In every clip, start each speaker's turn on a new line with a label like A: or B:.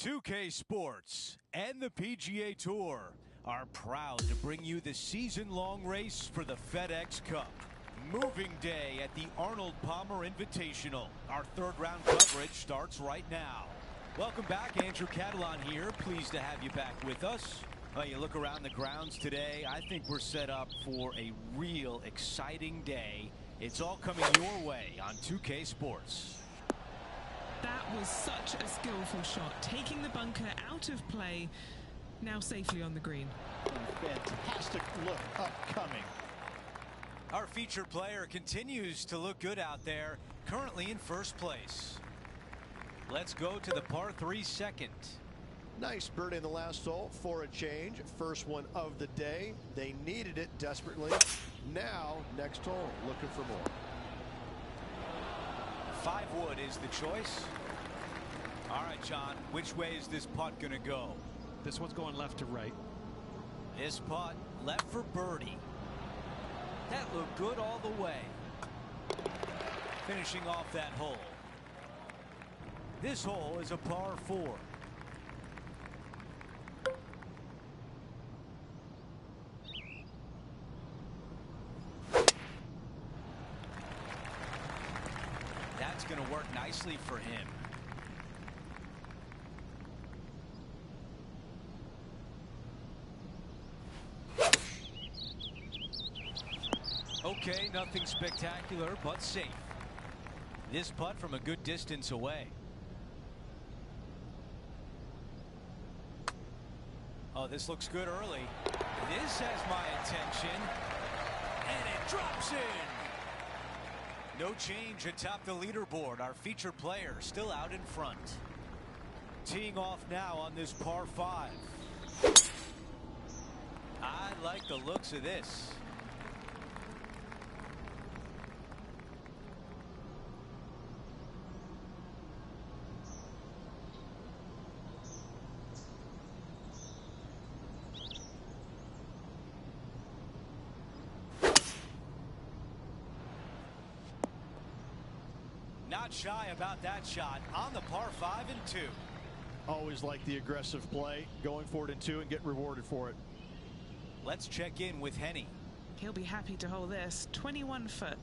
A: 2K Sports and the PGA Tour are proud to bring you the season-long race for the FedEx Cup. Moving day at the Arnold Palmer Invitational. Our third-round coverage starts right now. Welcome back, Andrew Catalan here. Pleased to have you back with us. Well, you look around the grounds today, I think we're set up for a real exciting day. It's all coming your way on 2K Sports.
B: That was such a skillful shot, taking the bunker out of play, now safely on the green.
C: Fantastic look upcoming.
A: Our featured player continues to look good out there, currently in first place. Let's go to the par 3 second.
C: Nice birdie in the last hole for a change. First one of the day. They needed it desperately. Now, next hole, looking for more.
A: 5 wood is the choice. All right, John, which way is this putt going to go?
D: This one's going left to right.
A: This putt left for birdie. That looked good all the way. Finishing off that hole. This hole is a par 4. That's going to work nicely for him. Okay, nothing spectacular, but safe. This putt from a good distance away. Oh, this looks good early. This has my attention. And it drops in. No change atop the leaderboard. Our featured player still out in front. Teeing off now on this par 5. I like the looks of this. Not shy about that shot on the par 5 and 2.
C: Always like the aggressive play, going for it in 2 and get rewarded for it.
A: Let's check in with Henny.
B: He'll be happy to hold this. 21 foot.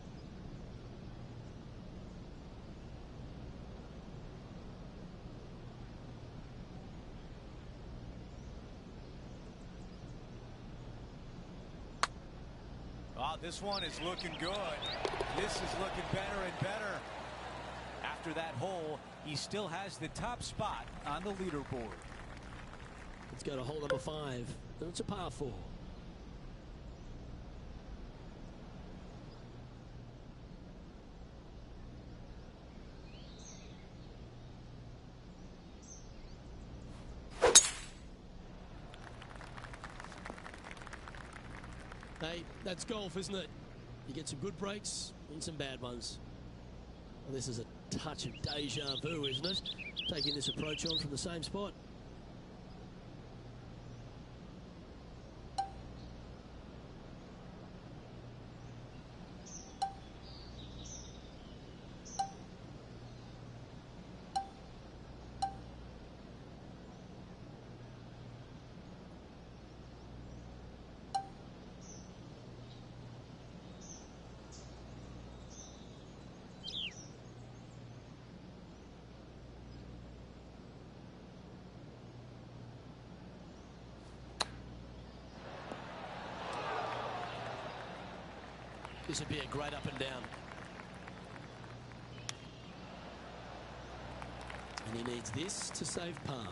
A: Oh, this one is looking good. This is looking better and better. After that hole, he still has the top spot on the leaderboard.
E: It's got a hole number 5. Then it's a par 4. Hey, that's golf, isn't it? You get some good breaks and some bad ones. Well, this is a touch of deja vu, isn't it? Taking this approach on from the same spot. This would be a great up and down. And he needs this to save par.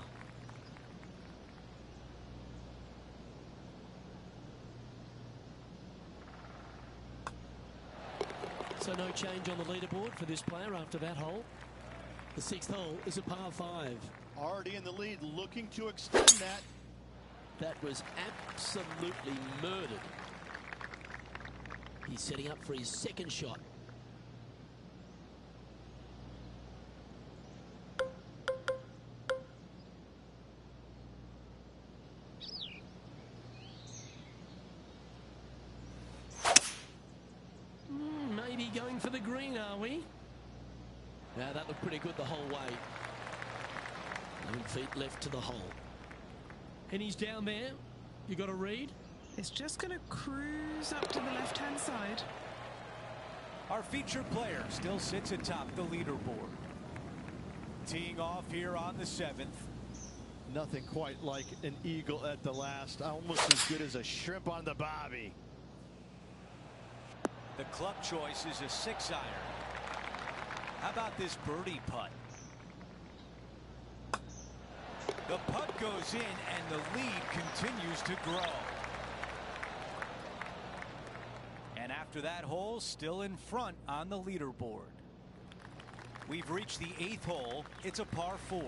E: So no change on the leaderboard for this player after that hole. The 6th hole is a par 5.
C: Already in the lead, looking to extend that.
E: That was absolutely murdered. He's setting up for his second shot. Maybe going for the green, are we? Yeah, that looked pretty good the whole way. 7 feet left to the hole. And he's down there. You got a read?
B: It's just going to cruise up to the left-hand side.
A: Our featured player still sits atop the leaderboard. Teeing off here on the 7th.
C: Nothing quite like an eagle at the last. Almost as good as a shrimp on the bobby.
A: The club choice is a 6-iron. How about this birdie putt? The putt goes in and the lead continues to grow. And after that hole, still in front on the leaderboard. We've reached the 8th hole. It's a par 4.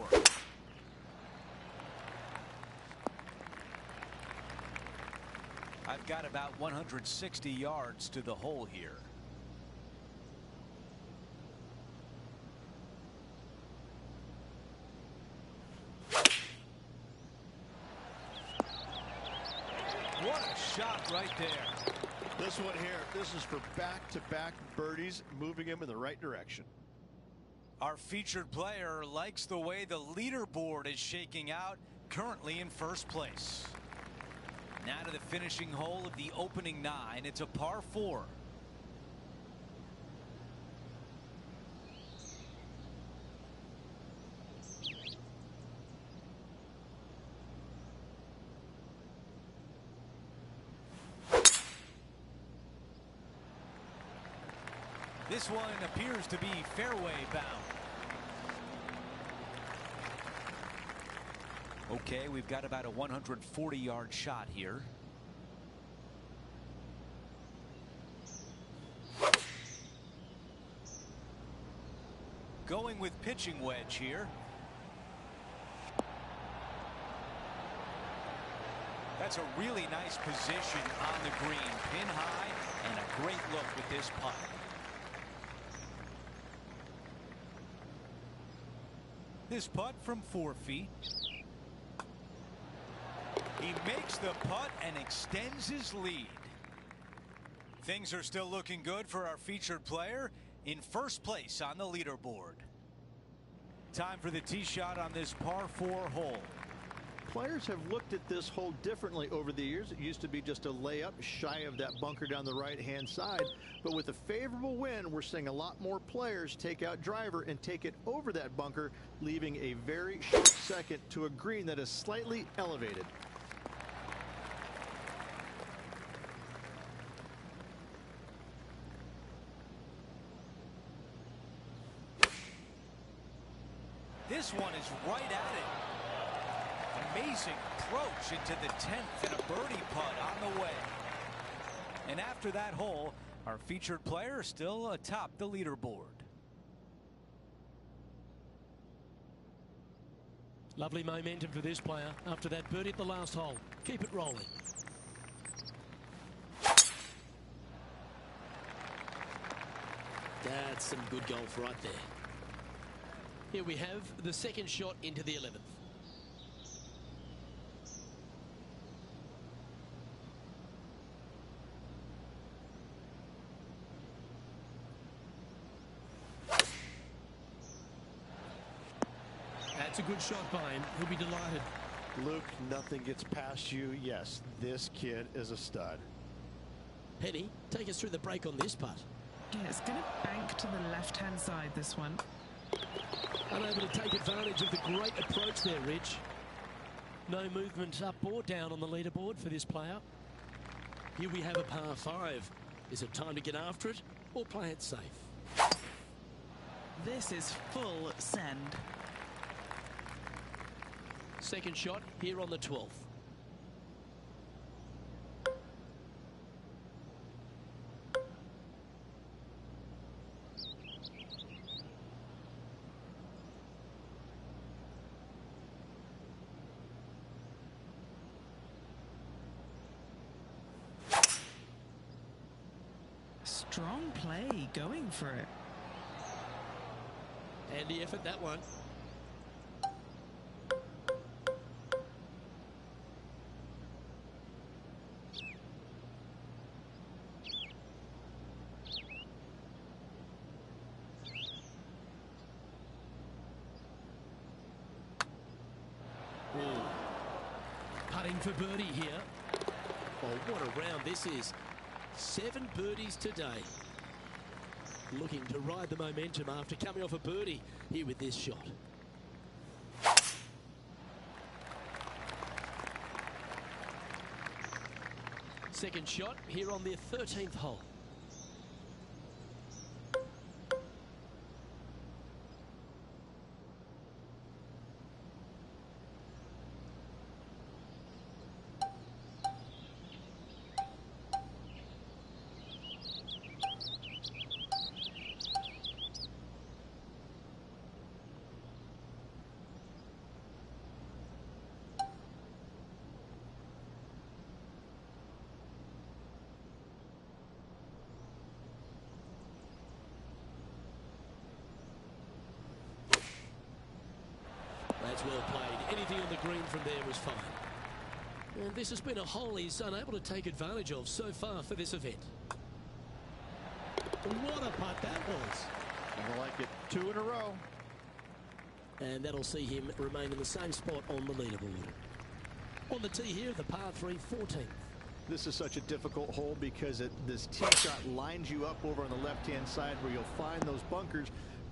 A: I've got about 160 yards to the hole here. What a shot right there.
C: This one here, this is for back-to-back birdies, moving him in the right direction.
A: Our featured player likes the way the leaderboard is shaking out, currently in first place. Now to the finishing hole of the opening 9. It's a par 4. This one appears to be fairway bound. Okay, we've got about a 140-yard shot here. Going with pitching wedge here. That's a really nice position on the green. Pin high and a great look with this putt. This putt from 4 feet. He makes the putt and extends his lead. Things are still looking good for our featured player in first place on the leaderboard. Time for the tee shot on this par 4 hole.
C: Players have looked at this hole differently over the years. It used to be just a layup shy of that bunker down the right-hand side. But with a favorable wind, we're seeing a lot more players take out driver and take it over that bunker, leaving a very short second to a green that is slightly elevated.
A: This one is right at it. Amazing approach into the 10th and a birdie putt on the way. And after that hole, our featured player still atop the leaderboard.
E: Lovely momentum for this player after that birdie at the last hole. Keep it rolling. That's some good golf right there. Here we have the second shot into the 11th. That's a good shot by him. He'll be delighted.
C: Luke, nothing gets past you. Yes, this kid is a stud.
E: Penny, take us through the break on this putt.
B: Yeah, it's going to bank to the left-hand side, this one.
E: Unable to take advantage of the great approach there, Rich. No movement up or down on the leaderboard for this player. Here we have a par 5. Is it time to get after it or play it safe?
B: This is full send.
E: Second shot here on the 12th.
B: Strong play, going for it.
E: Handy effort, that one. playing for birdie here. Oh, what a round this is. 7 birdies today. Looking to ride the momentum after coming off a birdie here with this shot. Second shot here on their 13th hole. That's well played. Anything on the green from there was fine. And this has been a hole he's unable to take advantage of so far for this event. What a putt that was.
C: I like it. 2 in a row.
E: And that'll see him remain in the same spot on the leaderboard. On the tee here, the par 3 14th.
C: This is such a difficult hole because this tee shot lines you up over on the left-hand side where you'll find those bunkers.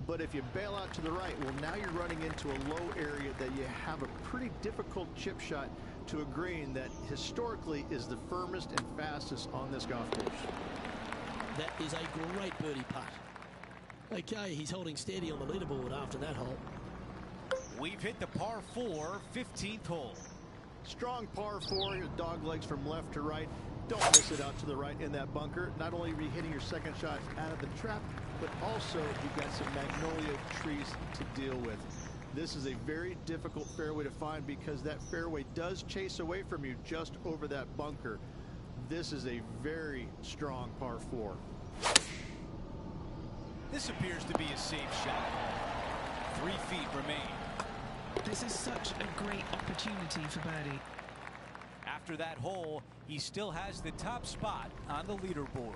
C: But if you bail out to the right, well, now you're running into a low area that you have a pretty difficult chip shot to a green that historically is the firmest and fastest on this golf course.
E: That is a great birdie putt. Okay, he's holding steady on the leaderboard after that hole.
A: We've hit the par 4 15th hole.
C: Strong par 4, your dog legs from left to right. Don't miss it out to the right in that bunker. Not only are you hitting your second shot out of the trap, but also you've got some magnolia trees to deal with. This is a very difficult fairway to find because that fairway does chase away from you just over that bunker. This is a very strong par 4.
A: This appears to be a safe shot. 3 feet remain.
B: This is such a great opportunity for birdie.
A: After that hole, he still has the top spot on the leaderboard.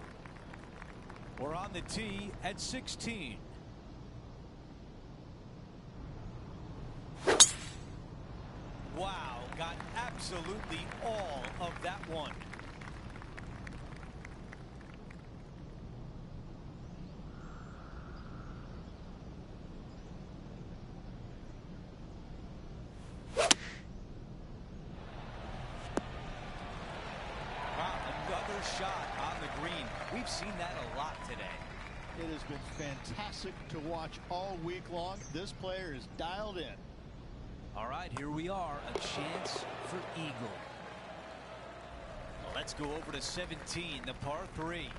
A: We're on the tee at 16. Wow, got absolutely all of that one. Shot on the green. We've seen that a lot today.
F: It has been fantastic to watch all week long. This player is dialed in.
A: All right, here we are, a chance for eagle. Let's go over to 17, the par 3.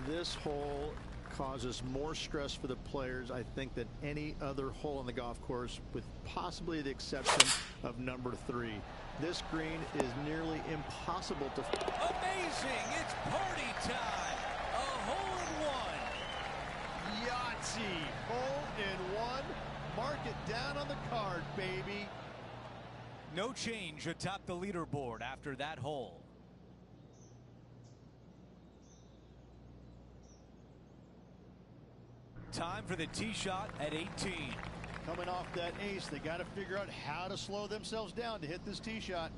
C: This hole causes more stress for the players, I think, than any other hole on the golf course, with possibly the exception of number 3. This green is nearly impossible to...
A: Amazing! It's party time! A hole-in-one!
F: Yahtzee! Hole-in-one. Mark it down on the card, baby.
A: No change atop the leaderboard after that hole. Time for the tee shot at 18.
F: Coming off that ace, they got to figure out how to slow themselves down to hit this tee shot.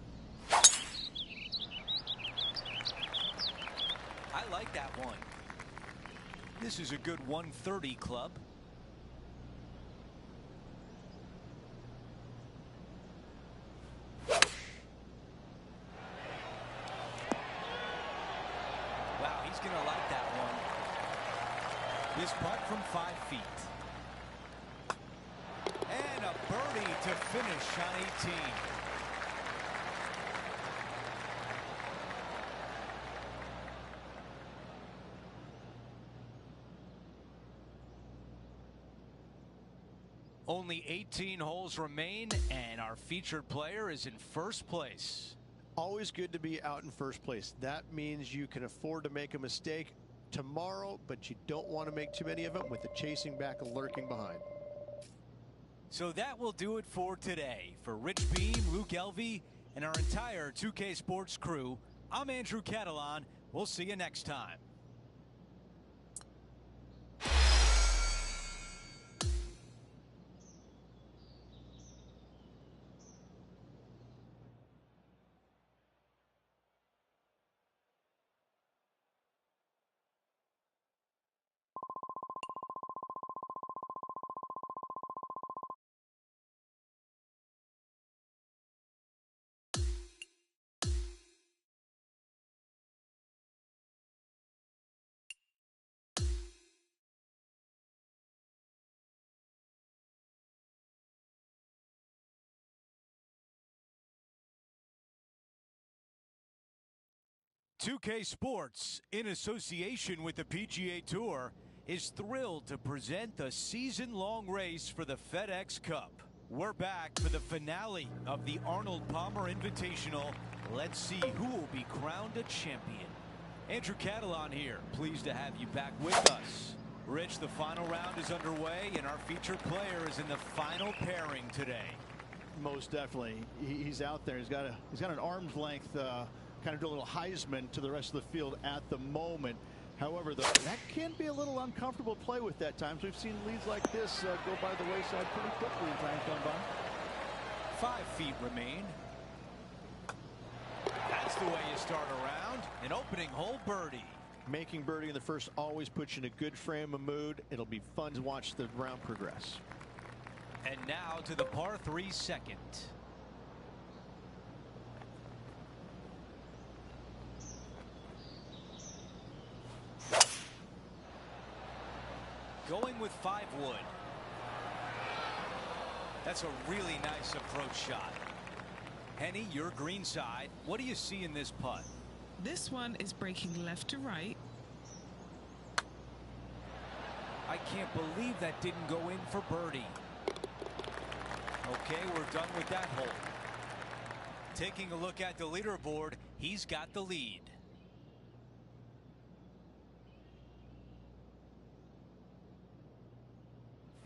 A: I like that one. This is a good 130 club. Wow, he's going to like that one. This putt from 5 feet. And a birdie to finish on 18. Only 18 holes remain, and our featured player is in first place.
C: Always good to be out in first place. That means you can afford to make a mistake tomorrow, but you don't want to make too many of them with the chasing back and lurking behind.
A: So that will do it for today. For Rich Beam, Luke Elvey, and our entire 2K Sports crew, I'm Andrew Catalan. We'll see you next time. 2K Sports, in association with the PGA Tour, is thrilled to present the season-long race for the FedEx Cup. We're back for the finale of the Arnold Palmer Invitational. Let's see who will be crowned a champion. Andrew Catalan here, pleased to have you back with us. Rich, the final round is underway, and our featured player is in the final pairing today.
F: Most definitely. He's out there. He's got an arm's length, kind of do a little Heisman to the rest of the field at the moment. However, though, that can be a little uncomfortable to play with at times. We've seen leads like this go by the wayside pretty quickly in times gone by.
A: 5 feet remain. That's the way you start a round. An opening hole birdie.
C: Making birdie in the first always puts you in a good frame of mood. It'll be fun to watch the round progress.
A: And now to the par 3 second. Going with 5 wood. That's a really nice approach shot. Henny, your green side. What do you see in this putt?
B: This one is breaking left to right.
A: I can't believe that didn't go in for birdie. Okay, we're done with that hole. Taking a look at the leaderboard, he's got the lead.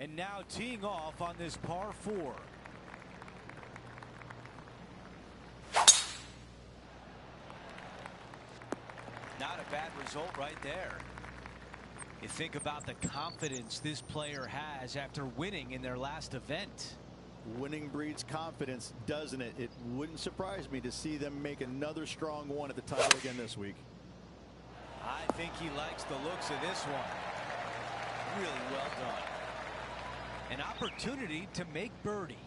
A: And now teeing off on this par 4. Not a bad result right there. You think about the confidence this player has after winning in their last event.
C: Winning breeds confidence, doesn't it? It wouldn't surprise me to see them make another strong one at the title again this week.
A: I think he likes the looks of this one. Really well done. An opportunity to make birdie.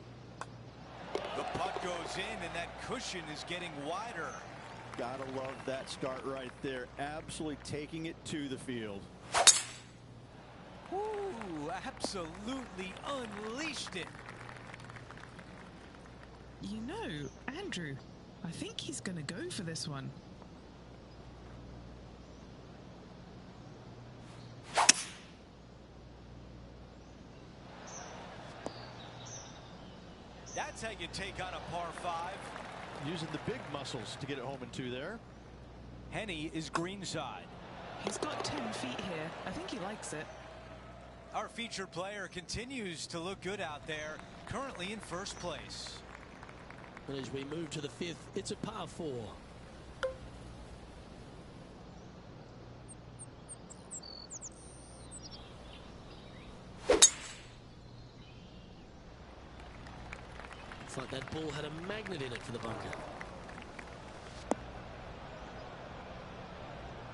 A: The putt goes in, and that cushion is getting wider.
C: Gotta love that start right there. Absolutely taking it to the field.
A: Ooh, absolutely unleashed it.
B: You know, Andrew, I think he's going to go for this one.
A: That's how you take on a par 5.
C: Using the big muscles to get it home in 2 there.
A: Henny is greenside.
B: He's got 10 feet here. I think he likes it.
A: Our featured player continues to look good out there, currently in first place.
E: And as we move to the 5th, it's a par 4. Looks like that ball had a magnet in it for the bunker.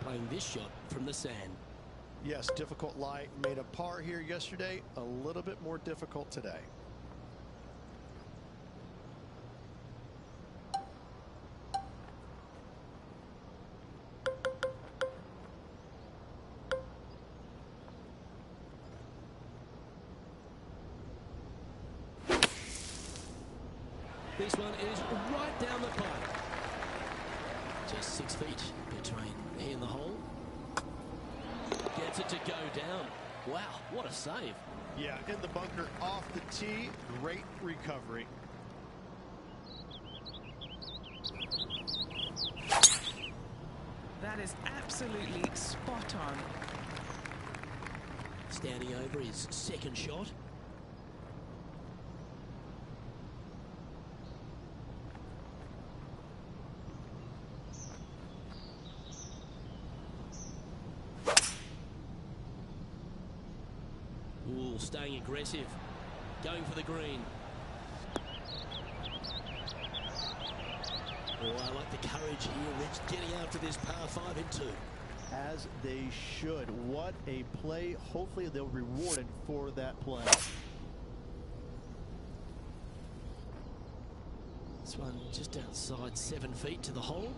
E: Playing this shot from the sand.
C: Yes, difficult lie. Made a par here yesterday. A little bit more difficult today.
E: This one is right down the pipe. Just 6 feet between he and the hole. Gets it to go down. Wow, what a save.
C: Yeah, in the bunker off the tee. Great recovery.
B: That is absolutely spot on.
E: Standing over his second shot. Ooh, staying aggressive. Going for the green. Oh, I like the courage here, Rich, getting after this par 5 in 2.
C: As they should. What a play. Hopefully they'll be rewarded for that play.
E: This one just outside 7 feet to the hole.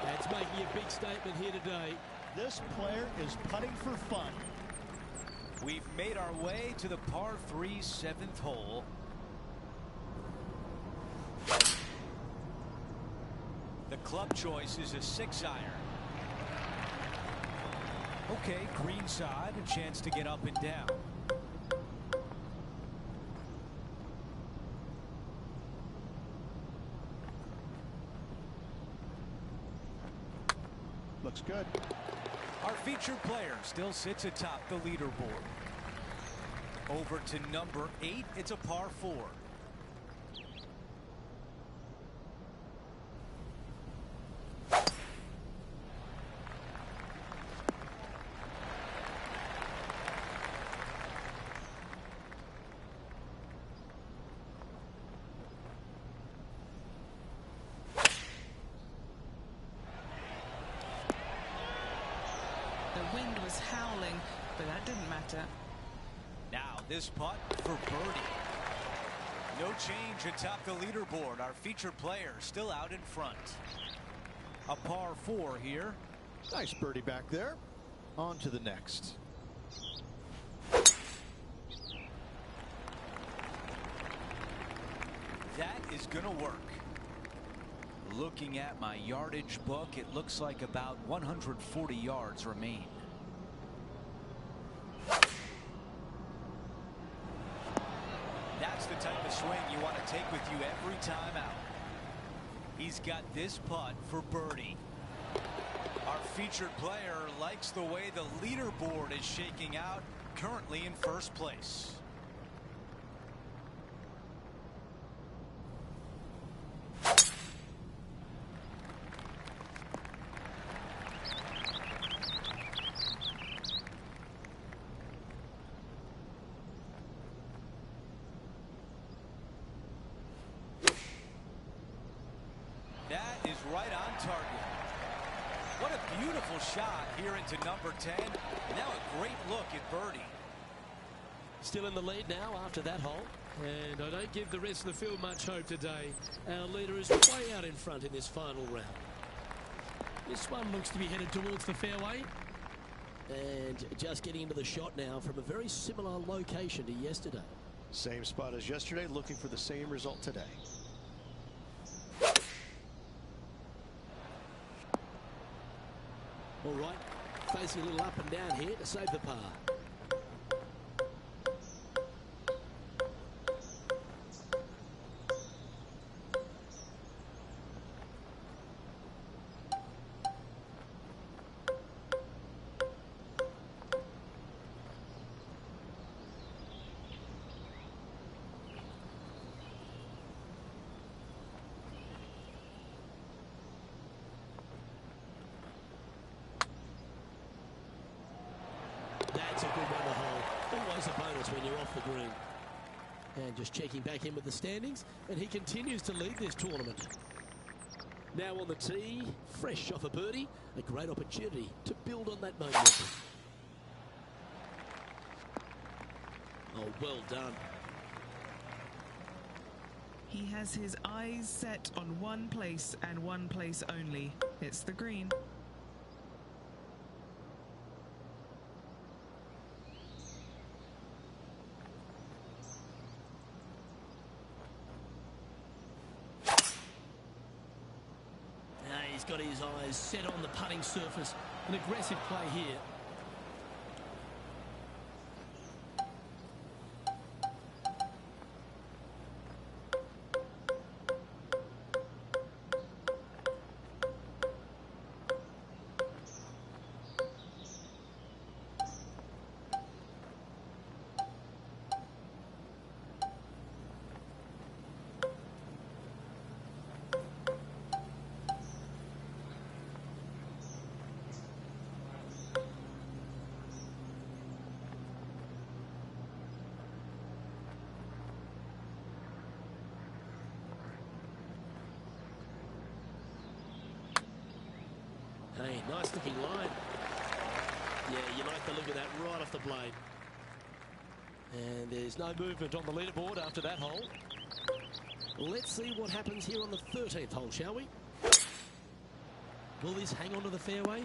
E: That's making a big statement here today.
F: This player is putting for fun.
A: We've made our way to the par 3 7th hole. The club choice is a 6-iron. Okay, green side, a chance to get up and down.
F: Looks good.
A: Our featured player still sits atop the leaderboard. Over to number 8, it's a par 4.
B: The wind was howling, but that didn't matter.
A: Now this putt for birdie. No change atop the leaderboard. Our featured player still out in front. A par 4 here.
C: Nice birdie back there. On to the next.
A: That is gonna work. Looking at my yardage book, it looks like about 140 yards remain. That's the type of swing you want to take with you every time out. He's got this putt for birdie. Our featured player likes the way the leaderboard is shaking out, currently in first place. That is right on target. What a beautiful shot here into number 10. Now a great look at birdie.
E: Still in the lead now after that hole.
G: And I don't give the rest of the field much hope today. Our leader is way out in front in this final round. This one looks to be headed towards the fairway.
E: And just getting into the shot now from a very similar location to yesterday.
F: Same spot as yesterday, looking for the same result today.
E: All right, facing a little up and down here to save the par. That's a good run of hole. Always a bonus when you're off the green. And just checking back in with the standings, and he continues to lead this tournament. Now on the tee, fresh off a birdie, a great opportunity to build on that momentum. Oh, well done.
B: He has his eyes set on one place and one place only. It's the green.
E: He's got his eyes set on the putting surface. An aggressive play here. Hey, nice looking line. Yeah, you like the look of that right off the blade. And there's no movement on the leaderboard after that hole. Let's see what happens here on the 13th hole, shall we? Will this hang on to the fairway?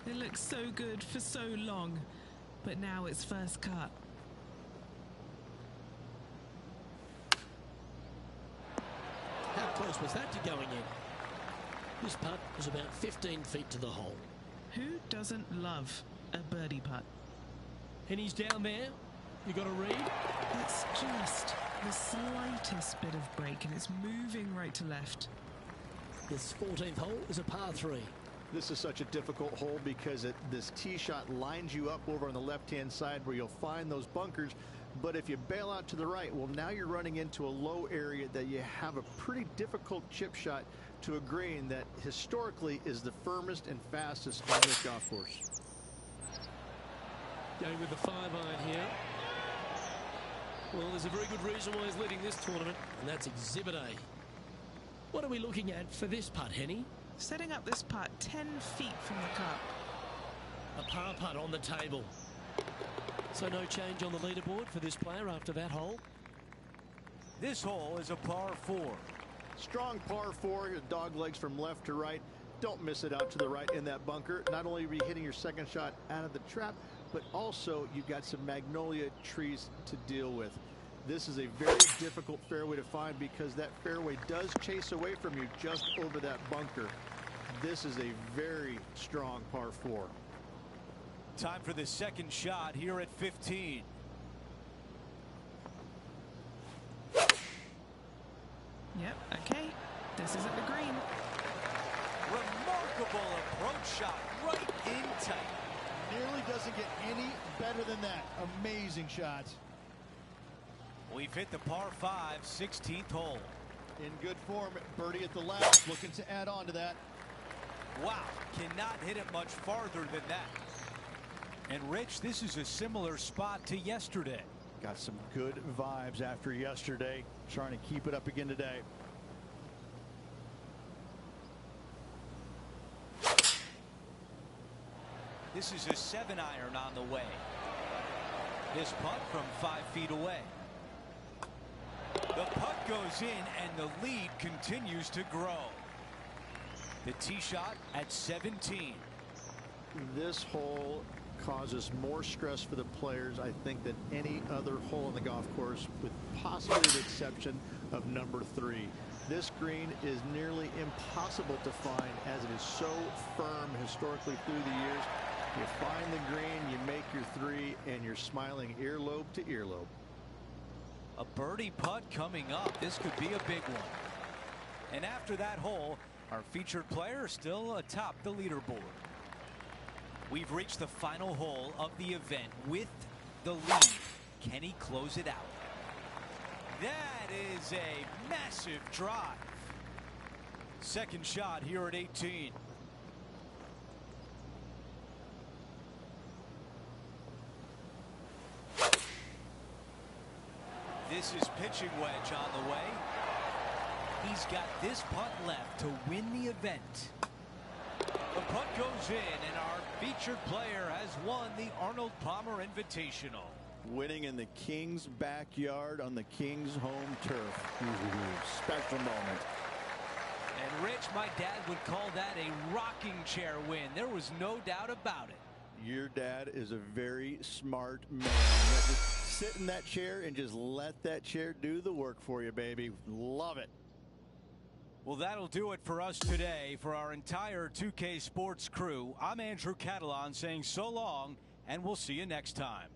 B: It looked so good for so long, but now it's first cut.
E: How close was that to going in? This putt was about 15 feet to the hole.
B: Who doesn't love a birdie putt?
E: And he's down there. You got to read.
B: It's just the slightest bit of break, and it's moving right to left.
E: This 14th hole is a par 3.
C: This is such a difficult hole because this tee shot lines you up over on the left-hand side where you'll find those bunkers. But if you bail out to the right, well, now you're running into a low area that you have a pretty difficult chip shot to a green that historically is the firmest and fastest on this golf course.
G: Going with the 5-iron here. Well, there's a very good reason why he's leading this tournament,
E: And that's Exhibit A. What are we looking at for this putt, Henny?
B: Setting up this putt 10 feet from the cup.
E: A par putt on the table. So no change on the leaderboard for this player after that hole.
A: This hole is a par 4.
C: Strong par 4, your dog legs from left to right. Don't miss it out to the right in that bunker. Not only are you hitting your second shot out of the trap, but also you've got some magnolia trees to deal with. This is a very difficult fairway to find because that fairway does chase away from you just over that bunker. This is a very strong par 4.
A: Time for the second shot here at 15.
B: Yep, okay. This isn't the green.
A: Remarkable approach shot right in tight.
F: Nearly doesn't get any better than that. Amazing shots.
A: We've hit the par 5, 16th hole.
F: In good form, birdie at the last, looking to add on to that.
A: Wow, cannot hit it much farther than that. And Rich, this is a similar spot to yesterday.
F: Got some good vibes after yesterday. Trying to keep it up again today.
A: This is a 7-iron on the way. This putt from 5 feet away. The putt goes in and the lead continues to grow. The tee shot at 17.
C: This hole causes more stress for the players, I think, than any other hole on the golf course, with possibly the exception of number 3. This green is nearly impossible to find as it is so firm historically through the years. You find the green, you make your 3, and you're smiling earlobe to earlobe.
A: A birdie putt coming up. This could be a big one. And after that hole, our featured player still atop the leaderboard. We've reached the final hole of the event with the lead. Can he close it out? That is a massive drive. Second shot here at 18. This is pitching wedge on the way. He's got this putt left to win the event. The putt goes in, and our featured player has won the Arnold Palmer Invitational.
F: Winning in the King's backyard on the King's home turf. Special moment.
A: And Rich, my dad would call that a rocking chair win. There was no doubt about it.
F: Your dad is a very smart man. Just sit in that chair and just let that chair do the work for you, baby. Love it.
A: Well, that'll do it for us today. For our entire 2K Sports crew, I'm Andrew Catalan saying so long, and we'll see you next time.